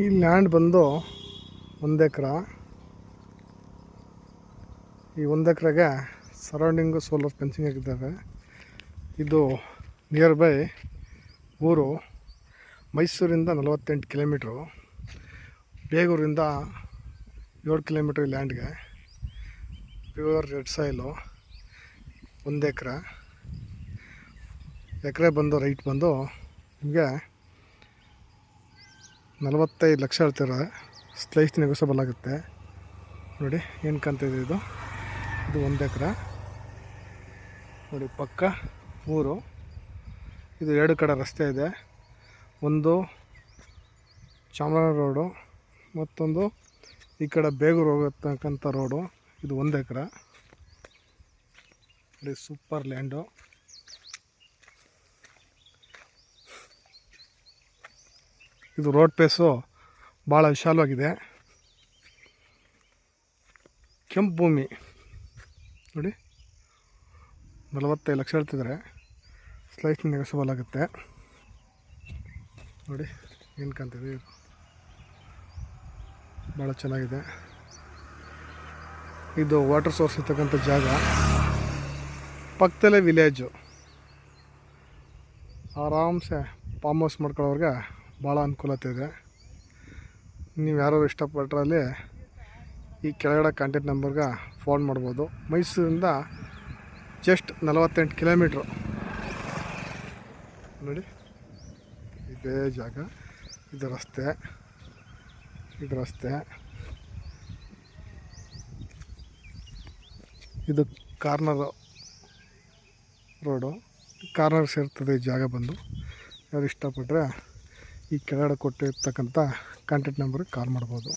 ಈ ಲ್ಯಾಂಡ್ ಬಂದು 1 ಎಕರೆ. ಈ 1 ಎಕರೆಗೆ ಸರೌಂಡಿಂಗು ಸೋಲಾರ್ ಫೆನ್ಸಿಂಗ್ ಆಗಿದ್ದಾವೆ. ಇದು ನಿಯರ್ ಬೈ ಊರು ಮೈಸೂರಿಂದ 48 ಕಿಲೋಮೀಟ್ರು, ಬೇಗೂರಿಂದ 7 ಕಿಲೋಮೀಟ್ರ್. ಈ ಲ್ಯಾಂಡ್ಗೆ ಪ್ಯೂರ್ ರೆಡ್ ಸಾಯಿಲು. 1 ಎಕರೆ ಬಂದು ರೈಟ್ ಬಂದು ನಿಮಗೆ 45 ಲಕ್ಷ ಹೇಳ್ತಿದ್ದಾರೆ. ಸ್ಲೈಸ್ ನೆಗೋಸಬಲ್ ಆಗುತ್ತೆ. ನೋಡಿ ಏನು ಕಾಣ್ತಿದೆ ಇದು 1 ಎಕರೆ. ನೋಡಿ ಪಕ್ಕ ಊರು. ಇದು 2 ಕಡೆ ರಸ್ತೆ ಇದೆ. ಒಂದು ಚಾಮರಾಜ ರೋಡು, ಮತ್ತೊಂದು ಈ ಕಡೆ ಬೇಗೂರು ಹೋಗತಕ್ಕಂಥ ರೋಡು. ಇದು 1 ಎಕರೆ. ನೋಡಿ ಸೂಪರ್ ಲ್ಯಾಂಡು. ಇದು ರೋಡ್ ಪೇಸು ಭಾಳ ವಿಶಾಲವಾಗಿದೆ. ಕೆಂಪು ಭೂಮಿ. ನೋಡಿ 45 ಲಕ್ಷ ಹೇಳ್ತಿದ್ದಾರೆ. ಸ್ಲೈಸ್ ನೆಗೋಸಬಲ್ ಆಗುತ್ತೆ. ನೋಡಿ ಏನು ಕಾಣ್ತಿದೆ ಇದು ಭಾಳ ಚೆನ್ನಾಗಿದೆ. ಇದು ವಾಟರ್ ಸೋರ್ಸ್ ಇರ್ತಕ್ಕಂಥ ಜಾಗ. ಪಕ್ಕದಲ್ಲೇ ವಿಲೇಜು. ಆರಾಮ್ಸೆ ಫಾರ್ಮ್ ಹೌಸ್ ಮಾಡ್ಕೊಳ್ಳೋರಿಗೆ ಭಾಳ ಅನುಕೂಲತೆ ಇದೆ. ನೀವು ಯಾರು ಇಷ್ಟಪಟ್ಟರಲ್ಲಿ ಈ ಕೆಳಗಡೆ ಕಾಂಟ್ಯಾಕ್ಟ್ ನಂಬರ್ಗೆ ಫೋನ್ ಮಾಡ್ಬೋದು. ಮೈಸೂರಿಂದ ಜಸ್ಟ್ 48 ಕಿಲೋಮೀಟ್ರು. ನೋಡಿ ಇದೇ ಜಾಗ. ಇದು ರಸ್ತೆ. ಇದು ಕಾರ್ನರ್ ರೋಡು. ಕಾರ್ನರ್ ಸೇರ್ತದೆ ಈ ಜಾಗ ಬಂದು. ಯಾರು ಇಷ್ಟಪಟ್ಟರೆ ಈ ಕೆಳಗಡೆ ಕೊಟ್ಟಿರ್ತಕ್ಕಂಥ ಕಾಂಟ್ಯಾಕ್ಟ್ ನಂಬರ್ಗೆ ಕಾಲ್ ಮಾಡ್ಬೋದು.